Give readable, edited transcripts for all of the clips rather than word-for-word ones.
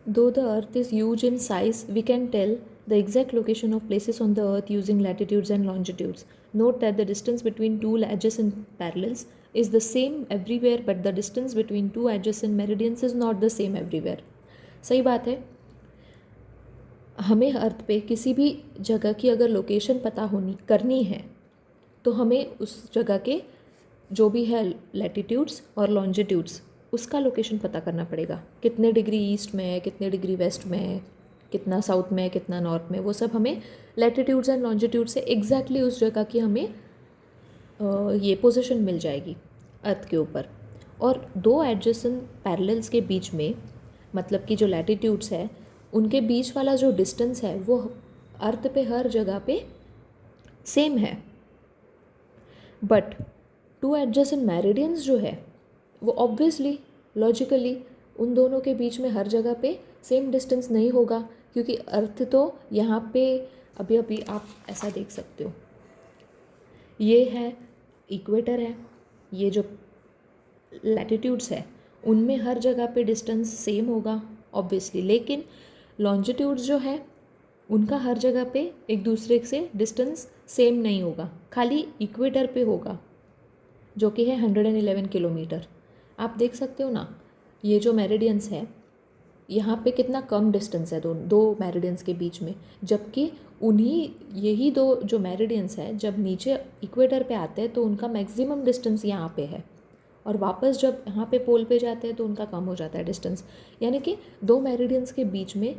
Though the earth is huge in size, we can tell the exact location of places on the earth using latitudes and longitudes. Note that the distance between two adjacent parallels is the same everywhere, but the distance between two adjacent meridians is not the same everywhere. सही बात है. हमें अर्थ पे किसी भी जगह की अगर लोकेशन पता होनी करनी है तो हमें उस जगह के जो भी है लैटिट्यूड्स और लॉन्जिट्यूड्स उसका लोकेशन पता करना पड़ेगा. कितने डिग्री ईस्ट में है, कितने डिग्री वेस्ट में है, कितना साउथ में है, कितना नॉर्थ में, वो सब हमें लैटिट्यूड्स एंड लॉन्जिट्यूड से एग्जैक्टली उस जगह की हमें ये पोजीशन मिल जाएगी अर्थ के ऊपर. और दो एडजेसेंट पैरेलल्स के बीच में, मतलब कि जो लैटिट्यूड्स है उनके बीच वाला जो डिस्टेंस है वो अर्थ पे हर जगह पे सेम है. बट टू एडजेसेंट मेरिडियंस जो है वो ऑब्वियसली लॉजिकली उन दोनों के बीच में हर जगह पे सेम डिस्टेंस नहीं होगा, क्योंकि अर्थ तो यहाँ पे अभी अभी आप ऐसा देख सकते हो, ये है इक्वेटर है, ये जो लैटिट्यूड्स है उनमें हर जगह पे डिस्टेंस सेम होगा ऑब्वियसली, लेकिन लॉन्जिट्यूड्स जो है उनका हर जगह पे एक दूसरे से डिस्टेंस सेम नहीं होगा, खाली इक्वेटर पे होगा जो कि है 111 किलोमीटर. आप देख सकते हो ना, ये जो मेरिडियंस है यहाँ पे कितना कम डिस्टेंस है दो मेरिडियंस के बीच में, जबकि यही दो जो मेरिडियंस है जब नीचे इक्वेटर पे आते हैं तो उनका मैक्सिमम डिस्टेंस यहाँ पे है, और वापस जब यहाँ पे पोल पे जाते हैं तो उनका कम हो जाता है डिस्टेंस. यानी कि दो मेरिडियंस के बीच में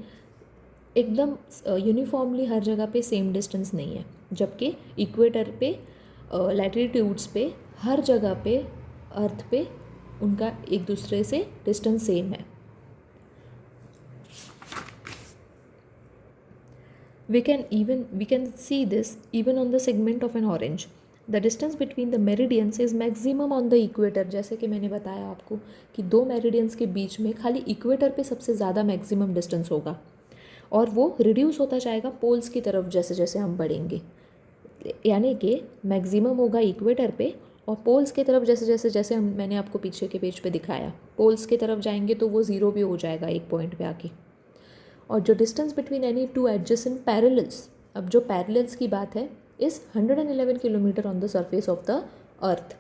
एकदम यूनिफॉर्मली हर जगह पे सेम डिस्टेंस नहीं है, जबकि इक्वेटर पे लैटिट्यूड्स पे हर जगह पे अर्थ पे उनका एक दूसरे से डिस्टेंस सेम है. We can see this even on the segment of an orange. The distance between the meridians is maximum on the equator. जैसे कि मैंने बताया आपको कि दो मेरिडियंस के बीच में खाली इक्वेटर पे सबसे ज़्यादा मैक्सिमम डिस्टेंस होगा, और वो रिड्यूस होता जाएगा पोल्स की तरफ जैसे जैसे हम बढ़ेंगे. यानी कि मैक्सिमम होगा इक्वेटर पे, और पोल्स की तरफ जैसे जैसे मैंने आपको पीछे के पेज पे दिखाया, पोल्स की तरफ जाएंगे तो वो ज़ीरो भी हो जाएगा एक पॉइंट पे आके. और जो distance between any two adjacent parallels, अब जो पैरेलल्स की बात है, is 111 kilometre on the surface of the earth.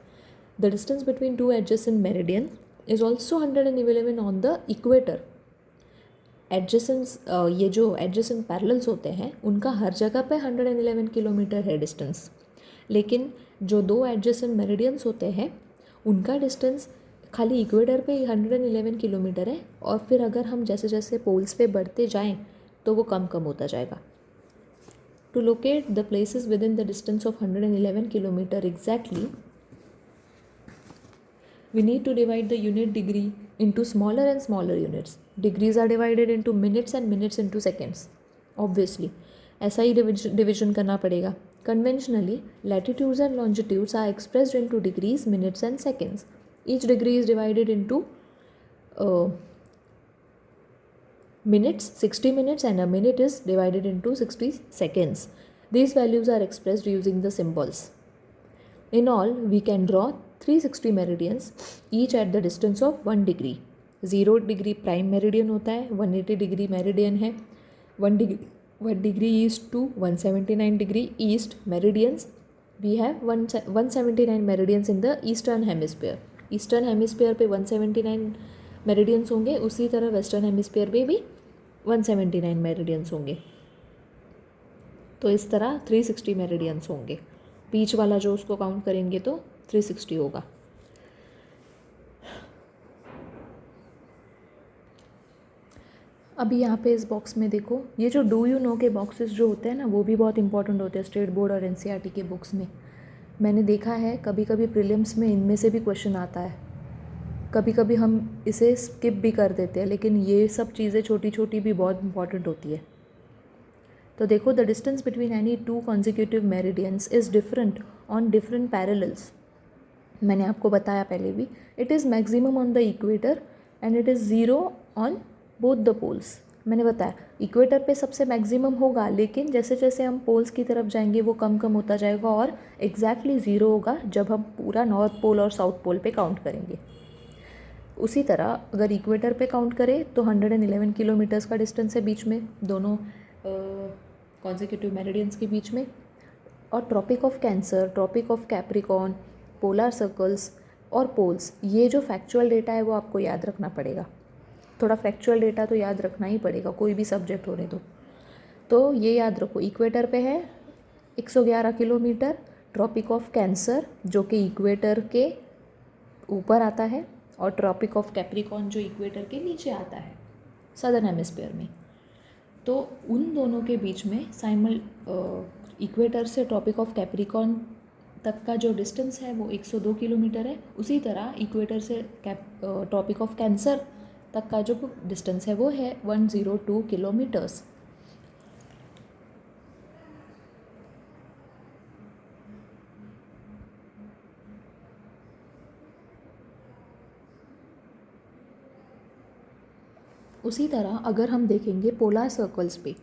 The distance between two adjacent meridian is also 111 on the equator. Adjacents ये जो एडजेसेंट पैरेलल्स होते हैं उनका हर जगह पे 111 किलोमीटर है डिस्टेंस, लेकिन जो दो एडजेसेंट मेरिडियंस होते हैं उनका डिस्टेंस खाली इक्वेटर पे 111 किलोमीटर है, और फिर अगर हम जैसे जैसे पोल्स पे बढ़ते जाएं तो वो कम कम होता जाएगा. To locate the places within the distance of 111 kilometre exactly, we need to divide the unit degree into smaller and smaller units. Degrees are divided into minutes and minutes into seconds. Obviously, ऐसा ही division करना पड़ेगा. Conventionally, latitudes and longitudes are expressed into degrees, minutes and seconds. Each degree is divided into minutes, 60 minutes, and a minute is divided into 60 seconds. These values are expressed using the symbols. In all, we can draw 360 meridians, each at the distance of 1 degree. 0 degree prime meridian होता है, 180 degree meridian है, 1 degree east to 179 degree east meridians. We have 179 meridians in the eastern hemisphere. Eastern hemisphere पे 179 meridians होंगे, उसी तरह western hemisphere पे भी 179 meridians होंगे. तो इस तरह 360 मेरिडियंस होंगे. बीच वाला जो उसको काउंट करेंगे तो 360 होगा. अभी यहाँ पे इस बॉक्स में देखो, ये जो डू यू नो के बॉक्सेस जो होते हैं ना वो भी बहुत इंपॉर्टेंट होते हैं स्टेट बोर्ड और एनसीईआरटी के बुक्स में. मैंने देखा है कभी कभी प्रीलिम्स में इनमें से भी क्वेश्चन आता है, कभी कभी हम इसे स्किप भी कर देते हैं, लेकिन ये सब चीज़ें छोटी छोटी भी बहुत इंपॉर्टेंट होती है. तो देखो, the distance between any two consecutive meridians is different on different parallels. मैंने आपको बताया पहले भी, it is maximum on the equator and it is zero on both the poles. मैंने बताया इक्वेटर पे सबसे मैक्सिमम होगा, लेकिन जैसे जैसे हम पोल्स की तरफ जाएंगे वो कम कम होता जाएगा, और एग्जैक्टली ज़ीरो होगा जब हम पूरा नॉर्थ पोल और साउथ पोल पे काउंट करेंगे. उसी तरह अगर इक्वेटर पे काउंट करें तो 111 किलोमीटर्स का डिस्टेंस है बीच में दोनों कॉन्जिक्यूटिव मेरिडियंस के बीच में। और tropic of cancer, tropic of capricorn, polar circles और पोल्स, ये जो फैक्चुअल डेटा है वो आपको याद रखना पड़ेगा। थोड़ा फैक्चुअल डेटा तो याद रखना ही पड़ेगा, कोई भी सब्जेक्ट होने दो। तो ये याद रखो, इक्वेटर पे है 111 किलोमीटर, ट्रॉपिक ऑफ कैंसर जो कि इक्वेटर के ऊपर आता है, और ट्रॉपिक ऑफ कैप्रिकॉर्न जो इक्वेटर के नीचे आता है सदर्न हेमिस्फीयर में। तो उन दोनों के बीच में इक्वेटर से ट्रॉपिक ऑफ कैप्रिकॉर्न तक का जो डिस्टेंस है वो 102 किलोमीटर है। उसी तरह इक्वेटर से ट्रॉपिक ऑफ कैंसर तक का जो डिस्टेंस है वो है 102 किलोमीटर्स। उसी तरह अगर हम देखेंगे पोलर सर्कल्स पे,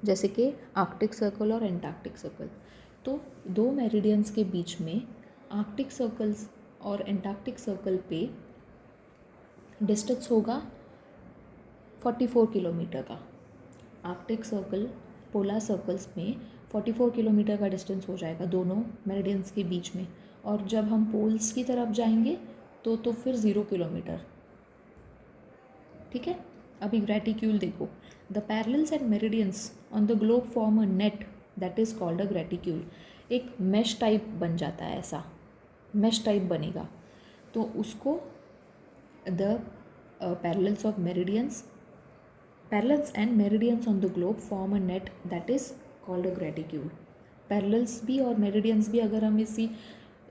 जैसे कि आर्कटिक सर्कल और एंटार्क्टिक सर्कल, तो दो मेरिडियंस के बीच में आर्कटिक सर्कल्स और एंटार्क्टिक सर्कल पे डिस्टेंस होगा 44 किलोमीटर का। आर्कटिक सर्कल पोलर सर्कल्स में 44 किलोमीटर का डिस्टेंस हो जाएगा दोनों मेरिडियंस के बीच में, और जब हम पोल्स की तरफ जाएंगे तो फिर 0 किलोमीटर। ठीक है, अभी ग्रेटिक्यूल देखो, the parallels and meridians on the globe form a net that is called a graticule. एक मैश टाइप बन जाता है, ऐसा मैश टाइप बनेगा, तो उसको the parallels and meridians on the globe form a net that is called a graticule. Parallels भी और मेरिडियंस भी अगर हम इसी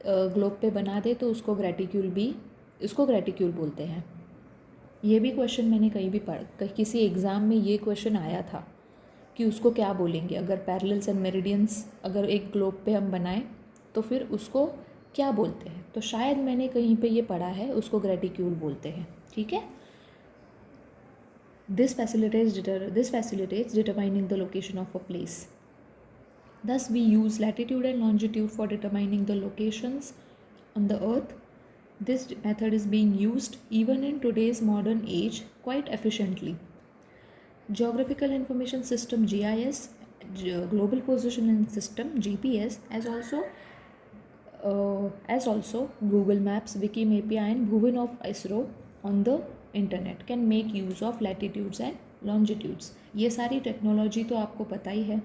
ग्लोब पे बना दे तो उसको ग्रेटिक्यूल बोलते हैं। ये भी क्वेश्चन मैंने कहीं भी किसी एग्ज़ाम में ये क्वेश्चन आया था कि उसको क्या बोलेंगे, अगर पैरेलल्स एंड मेरिडियंस अगर एक ग्लोब पे हम बनाएं तो फिर उसको क्या बोलते हैं, तो शायद मैंने कहीं पे ये पढ़ा है, उसको ग्रेटिक्यूल बोलते हैं। ठीक है, this facilitates determining the location of a place. Thus we use latitude and longitude for determining the locations on the earth. This method is being used even in today's modern age quite efficiently. Geographical Information System GIS, Global Positioning System GPS, as also Google Maps, Wikimedia and Bhuvan of ISRO on the internet can make use of latitudes and longitudes. ये सारी technology तो आपको पता ही है,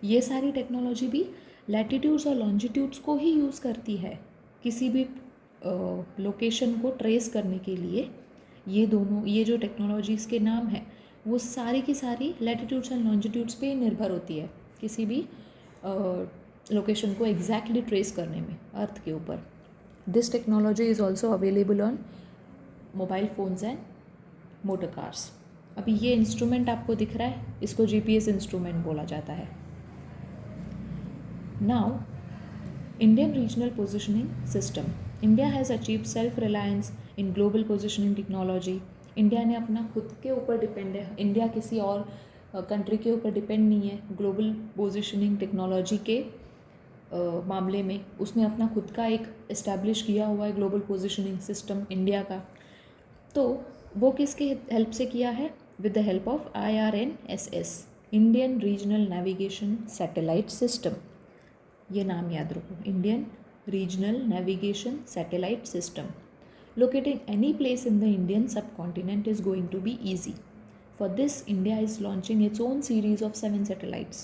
ये सारी technology भी latitudes और लॉन्जिट्यूड्स को ही यूज़ करती है किसी भी लोकेशन को ट्रेस करने के लिए। ये जो टेक्नोलॉजीज़ के नाम हैं वो सारी की सारी लैटिट्यूड्स एंड लॉन्जिट्यूड्स पे निर्भर होती है किसी भी लोकेशन को एग्जैक्टली ट्रेस करने में अर्थ के ऊपर। This technology is also available on mobile phones and motor cars. अभी ये इंस्ट्रूमेंट आपको दिख रहा है, इसको GPS इंस्ट्रूमेंट बोला जाता है। Now Indian regional positioning system, India has achieve self reliance in global positioning technology. India ने अपना खुद के ऊपर डिपेंड है, इंडिया किसी और कंट्री के ऊपर डिपेंड नहीं है ग्लोबल पोजिशनिंग टेक्नोलॉजी के मामले में। उसने अपना खुद का एक इस्टेब्लिश किया हुआ है ग्लोबल पोजिशनिंग सिस्टम इंडिया का। तो वो किसके हेल्प से किया है? With the help of IRNSS, Indian regional navigation satellite system. ये नाम याद रखो, Indian regional navigation satellite system. Locating any place in the Indian subcontinent is going to be easy. For this, India is launching its own series of 7 satellites.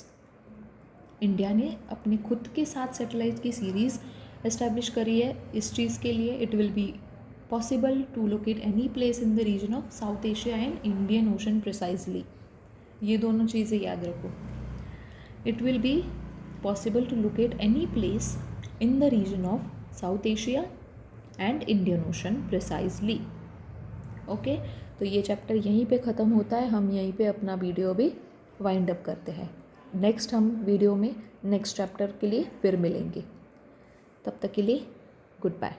India ने अपने खुद के 7 satellite की series establish करी है इस चीज़ के लिए। It will be possible to locate any place in the region of South Asia and Indian Ocean precisely. ये दोनों चीज़ें याद रखो। It will be possible to locate any place in the region of South Asia and Indian Ocean precisely. Okay, तो ये chapter यहीं पे ख़त्म होता है, हम यहीं पे अपना वीडियो भी वाइंड अप करते हैं। नेक्स्ट हम वीडियो में नेक्स्ट चैप्टर के लिए फिर मिलेंगे, तब तक के लिए गुड बाय।